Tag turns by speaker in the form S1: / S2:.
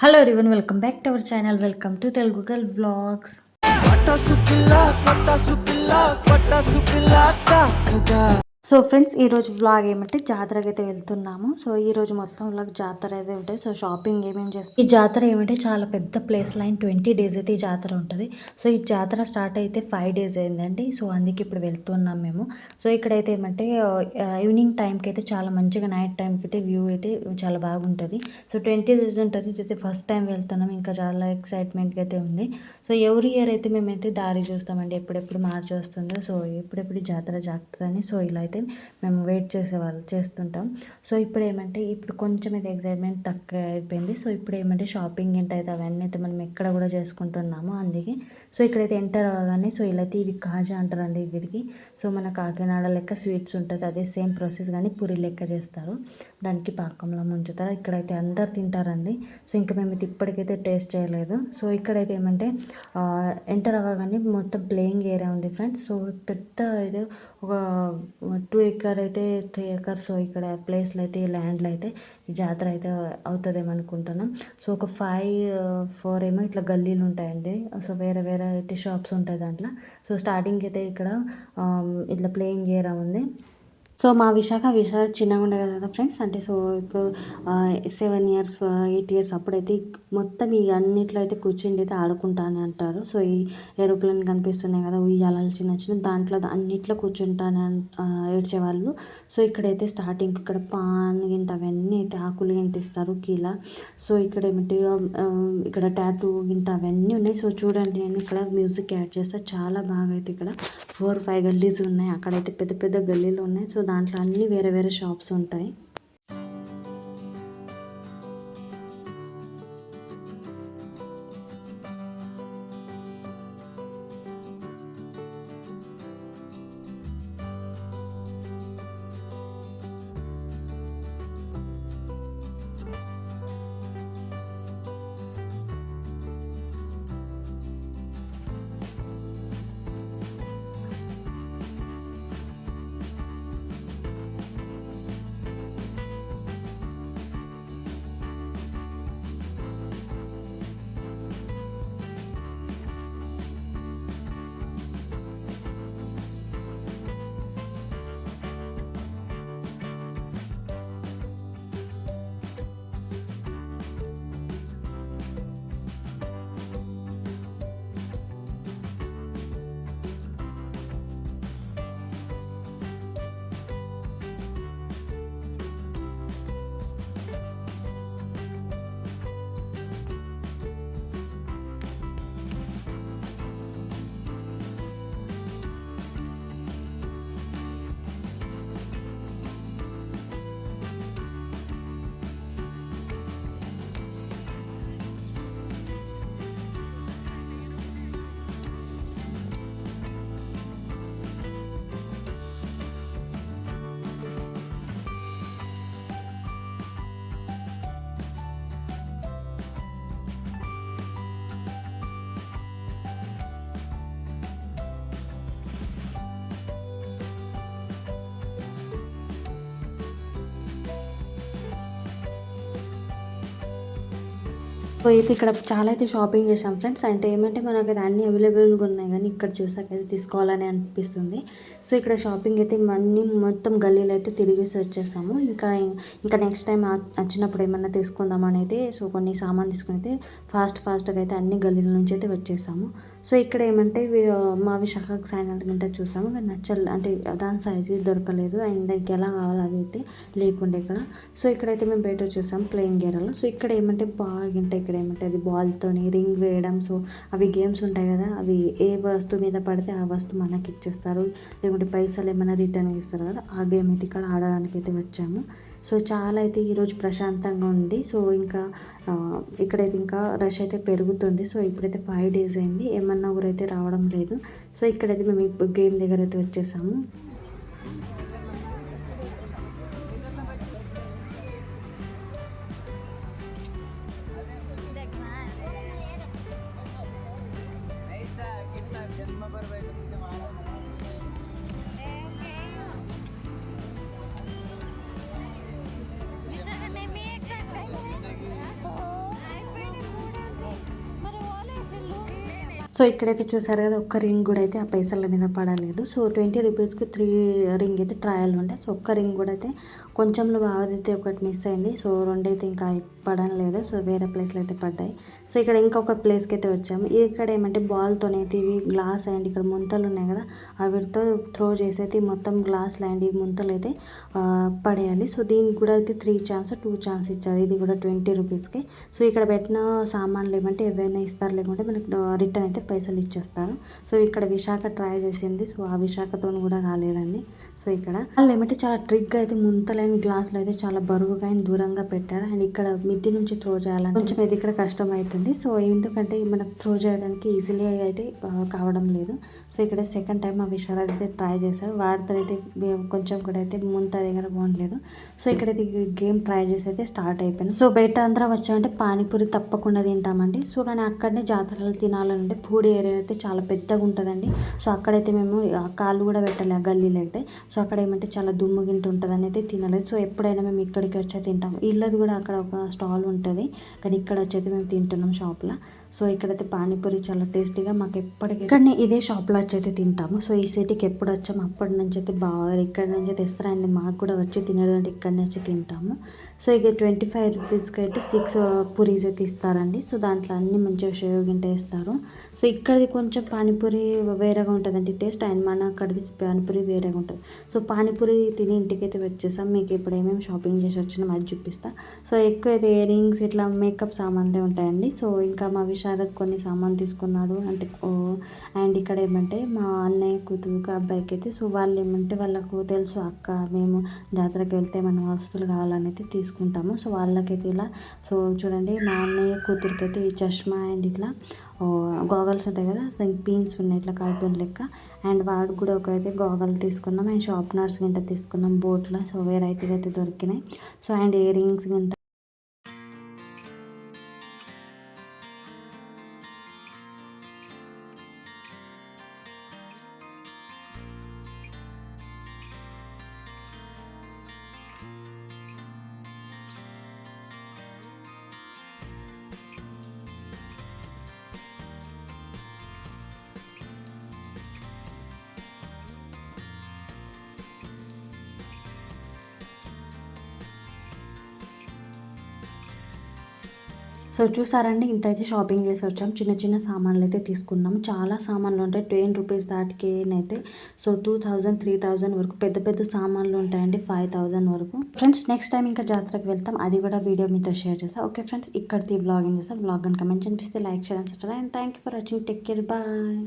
S1: Hello everyone welcome back to our channel. Welcome to Telugu girl vlogs. So friends, ఈరోజు vlog ఏమంటే జాతరకి అయితే వెళ్తున్నాము. సో ఈరోజు మొత్తం వ్లాగ్ జాతర అయితే ఉంటుంది. సో షాపింగ్ ఏమేమి చేస్తాం. ఈ జాతర ఏమంటే చాలా పెద్ద ప్లేస్ లైన్ 20 days అయితే ఈ జాతర ఉంటుంది. సో ఈ జాతర స్టార్ట్ అయితే 5 days అయిందండి. సో అందుకే ఇప్పుడు వెళ్తున్నాం మేము. సో ఇక్కడైతే ఏమంటే ఈవినింగ్ టైంకి అయితే చాలా మంచిగా, నైట్ టైంకి అయితే వ్యూ అయితే చాలా బాగుంటుంది. సో 20 days ఉంటుంది. ఇదైతే ఫస్ట్ టైం వెళ్తున్నాం. ఇంకా చాలా ఎక్సైట్మెంట్గా అయితే ఉంది. సో ఎవ్రీ ఇయర్ అయితే మేమైతే దారి చూస్తామండి, ఎప్పుడెప్పుడు మార్చి వస్తుందో, సో ఎప్పుడెప్పుడు జాతర జాగ్రత్తని. సో ఇలా అయితే మేము వెయిట్ చేస్తుంటాం. సో ఇప్పుడు ఏమంటే ఇప్పుడు కొంచెం అయితే ఎగ్జైట్మెంట్ తక్కువ అయిపోయింది. సో ఇప్పుడు ఏమంటే షాపింగ్ ఏంటైతే అవన్నీ అయితే మనం ఎక్కడ కూడా చేసుకుంటున్నాము. అందుకే సో ఇక్కడైతే ఎంటర్ అవ్వగానే సో ఇలా అయితే ఇవి కాజా అంటారండి వీటికి. సో మన కాకినాడ లెక్క స్వీట్స్ ఉంటుంది, అదే సేమ్ ప్రాసెస్ కానీ పూరి లెక్క చేస్తారు. దానికి పాకంలో ముంచుతారు. ఇక్కడైతే అందరు తింటారండి. సో ఇంకా మేమైతే ఇప్పటికైతే టేస్ట్ చేయలేదు. సో ఇక్కడైతే ఏమంటే ఎంటర్ అవ్వగానే మొత్తం ప్లేయింగ్ ఏరియా ఉంది ఫ్రెండ్స్. సో పెద్ద ఇది ఒక 2 acres అయితే 3 acres. సో ఇక్కడ ప్లేస్లో అయితే ల్యాండ్లో అయితే ఈ జాతర అయితే అవుతుందేమో అనుకుంటున్నాం. సో ఒక 4 ఏమో ఇట్లా గల్లీలు ఉంటాయండి. సో వేరే వేరే అయితే షాప్స్ ఉంటాయి దాంట్లో. సో స్టార్టింగ్ అయితే ఇక్కడ ఇట్లా ప్లేయింగ్ ఏరియా ఉంది. సో మా విశాఖ చిన్నగా ఉండే కదా ఫ్రెండ్స్. అంటే సో ఇప్పుడు 7 years 8 years అప్పుడైతే మొత్తం ఈ అన్నిట్లో అయితే కూర్చుండి అయితే ఆడుకుంటానే అంటారు. సో ఈ ఏరోప్లేన్ కనిపిస్తున్నాయి కదా, ఉయ్యాలలు చిన్న చిన్న, దాంట్లో అన్నిట్లో కూర్చుంటానే ఏడ్చేవాళ్ళు. సో ఇక్కడైతే స్టార్టింగ్ ఇక్కడ పాన్ గింట అవన్నీ అయితే ఆకులు గింట ఇస్తారు కీలా. సో ఇక్కడ ఏమిటి ఇక్కడ టాటూ గింట అవన్నీ ఉన్నాయి. సో చూడండి, నేను ఇక్కడ మ్యూజిక్ యాడ్ చేస్తే చాలా బాగా అయితే ఇక్కడ 4-5 గల్లీస్ ఉన్నాయి. అక్కడైతే పెద్ద పెద్ద గల్లీలు ఉన్నాయి. సో దాంట్లో అన్నీ వేరే వేరే షాప్స్ ఉంటాయి. సో అయితే ఇక్కడ చాలా అయితే షాపింగ్ చేసాం ఫ్రెండ్స్. అంటే ఏమంటే మనకు అయితే అన్నీ అవైలబుల్గా ఉన్నాయి, కానీ ఇక్కడ చూసాక అయితే తీసుకోవాలని అనిపిస్తుంది. సో ఇక్కడ షాపింగ్ అయితే అన్నీ మొత్తం గల్లీలో అయితే తిరిగేసి వచ్చేసాము. ఇంకా నెక్స్ట్ టైం వచ్చినప్పుడు ఏమన్నా తీసుకుందామని అయితే సో కొన్ని సామాన్ తీసుకుని అయితే ఫాస్ట్గా అయితే అన్ని గల్లీల నుంచి అయితే వచ్చేసాము. సో ఇక్కడ ఏమంటే మా విశాఖకు సైన్ గింటే చూసాము, కానీ అంటే దాని సైజు దొరకలేదు. అండ్ దానికి ఎలా కావాలో అది అయితే లేకుండా ఇక్కడ. సో ఇక్కడైతే మేము బయట వచ్చేసాం ప్లేయింగ్ ఏరియాలో. సో ఇక్కడ ఏమంటే బాగా ఇక్కడ ఏమంటే అది బాల్తోని రింగ్ వేయడం. సో అవి గేమ్స్ ఉంటాయి కదా, అవి ఏ వస్తువు మీద పడితే ఆ వస్తువు మనకి ఇచ్చేస్తారు, లేకుంటే పైసలు ఏమైనా రిటర్న్ ఇస్తారు కదా, ఆ గేమ్ అయితే ఇక్కడ ఆడడానికి అయితే వచ్చాము. సో చాలా అయితే ఈరోజు ప్రశాంతంగా ఉంది. సో ఇంకా ఇక్కడైతే ఇంకా రష్ అయితే పెరుగుతుంది. సో ఇప్పుడైతే 5 days అయింది, ఏమన్నా ఊరైతే రావడం లేదు. సో ఇక్కడైతే మేము ఇప్పుడు గేమ్ దగ్గర అయితే వచ్చేసాము. సో ఇక్కడైతే చూసారు కదా, ఒక్క రింగ్ కూడా అయితే ఆ పైసల మీద పడలేదు. సో 20 రూపీస్కి 3 రింగ్ అయితే ట్రయల్ ఉండే. సో ఒక్క రింగ్ కూడా అయితే కొంచెంలో బావదైతే ఒకటి మిస్ అయింది. సో రెండైతే ఇంకా పడలేదు. సో వేరే ప్లేస్లో అయితే పడ్డాయి. సో ఇక్కడ ఇంకొక ప్లేస్కి అయితే వచ్చాము. ఇక్కడ ఏమంటే బాల్తోనైతే ఇవి గ్లాస్ అండ్ ఇక్కడ ముంతలు ఉన్నాయి కదా, వీటితో త్రో చేసి మొత్తం గ్లాస్ ల్యాండ్ ఈ ముంతలు అయితే పడేయాలి. సో దీనికి కూడా అయితే 3 ఛాన్స్ 2 ఛాన్స్ ఇచ్చారు. ఇది కూడా 20 రూపీస్కి. సో ఇక్కడ పెట్టిన సామాన్లు ఏమంటే ఏవైనా ఇస్తారు, లేకుంటే మనకి రిటర్న్ అయితే పైసలు ఇచ్చేస్తారు. సో ఇక్కడ విశాఖ ట్రై చేసింది. సో ఆ విశాఖతో కూడా కాలేదండి. సో ఇక్కడ వాళ్ళు ఏమంటే చాలా ట్రిక్గా అయితే ముంతలైన గ్లాసులు అయితే చాలా బరువుగా అండ్ దూరంగా పెట్టారు. అండ్ ఇక్కడ మిద్ది నుంచి త్రో చేయాలంటే కొంచెం ఇది ఇక్కడ కష్టం అవుతుంది. సో ఎందుకంటే మనకు త్రో చేయడానికి ఈజీలీ అయితే కావడం లేదు. సో ఇక్కడ సెకండ్ టైం ఆ విషయాలు అయితే ట్రై చేశారు. వాడితో అయితే కొంచెం కూడా అయితే ముంత దగ్గర బాగుండలేదు. సో ఇక్కడైతే గేమ్ ట్రై చేసి అయితే స్టార్ట్ అయిపోయింది. సో బయట అందరం వచ్చామంటే పానీపూరి తప్పకుండా తింటామండి. సో కానీ అక్కడనే జాతరలు తినాలంటే పూడి ఏరియా అయితే చాలా పెద్దగా ఉంటుందండి. సో అక్కడైతే మేము కాళ్ళు కూడా పెట్టాలి ఆ గల్లీలో అయితే. సో అక్కడ ఏమంటే చాలా దుమ్ము గింట ఉంటుందని అయితే తినలేదు. సో ఎప్పుడైనా మేము ఇక్కడికి వచ్చి తింటాము. ఇళ్ళది కూడా అక్కడ ఒక స్టాల్ ఉంటుంది, కానీ ఇక్కడ వచ్చి మేము తింటున్నాం షాప్లో. సో ఇక్కడైతే పానీపూరి చాలా టేస్టీగా మాకు ఎప్పటికీ ఇక్కడనే ఇదే షాప్లో వచ్చి అయితే తింటాము. సో ఈ సిటీకి ఎప్పుడు వచ్చాము అప్పటి నుంచి అయితే బాగా ఇక్కడ నుంచి తెస్తారు. అండ్ మాకు కూడా వచ్చి తినడంటే ఇక్కడనే వచ్చి తింటాము. సో ఇక 25 రూపీస్కి అయితే 6 పూరీస్ అయితే ఇస్తారండి. సో దాంట్లో అన్నీ మంచిగా షేవ్ గింట వేస్తారు. సో ఇక్కడిది కొంచెం పానీపూరి వేరేగా ఉంటుందండి టేస్ట్, అండ్ మన అక్కడిది పానీపూరి వేరేగా ఉంటుంది. సో పానీపూరి తిని ఇంటికైతే వచ్చేసాం. మీకు ఇప్పుడు ఏమేమి షాపింగ్ చేసి వచ్చినాం అది చూపిస్తా. సో ఎక్కువ అయితే ఇయర్ రింగ్స్ ఇట్లా మేకప్ సామాన్లే ఉంటాయండి. సో ఇంకా మా విశారద్ కొన్ని సామాన్ తీసుకున్నాడు అంటే. అండ్ ఇక్కడ ఏమంటే మా అన్నయ్య కూతురుకి అబ్బాయికి అయితే సో వాళ్ళు ఏమంటే వాళ్ళకు తెలుసు అక్క మేము జాతరకి వెళ్తే మన వస్తువులు కావాలని అయితే తీసుకుంటాము. సో వాళ్ళకైతే ఇలా సో చూడండి, మా అన్నయ్య కూతురికి అయితే ఈ చష్మా అండ్ ఇట్లా గాగల్స్ ఉంటాయి కదా, దానికి పీన్స్ ఉన్నాయి ఇట్లా కార్టూన్ లెక్క. అండ్ వాడు కూడా ఒకైతే గాగల్ తీసుకున్నాం. అండ్ షార్ప్నర్స్ గింట తీసుకున్నాం బోట్లో. సో వెరైటీగా అయితే దొరికినాయి. సో అండ్ ఇయర్ రింగ్స్ గింట సో చూసారండి, ఇంత అయితే షాపింగ్ చేసి వచ్చాం. చిన్న చిన్న సామాన్లు అయితే తీసుకున్నాం. చాలా సామాన్లు ఉంటాయి 10 రూపీస్ దాటికేనైతే. సో 2000 3000 వరకు పెద్ద పెద్ద సామాన్లు ఉంటాయండి, 5000 వరకు. ఫ్రెండ్స్ నెక్స్ట్ టైం ఇంకా జాతరకి వెళ్తాం, అది కూడా వీడియో మీతో షేర్ చేస్తాను. ఓకే ఫ్రెండ్స్, ఇక్కడికి వ్లాగింగ్ చేస్తాం. వ్లాగ్ కనుక మంచి అనిపిస్తే like, share and subscribe. And thank you for watching. Take care, bye.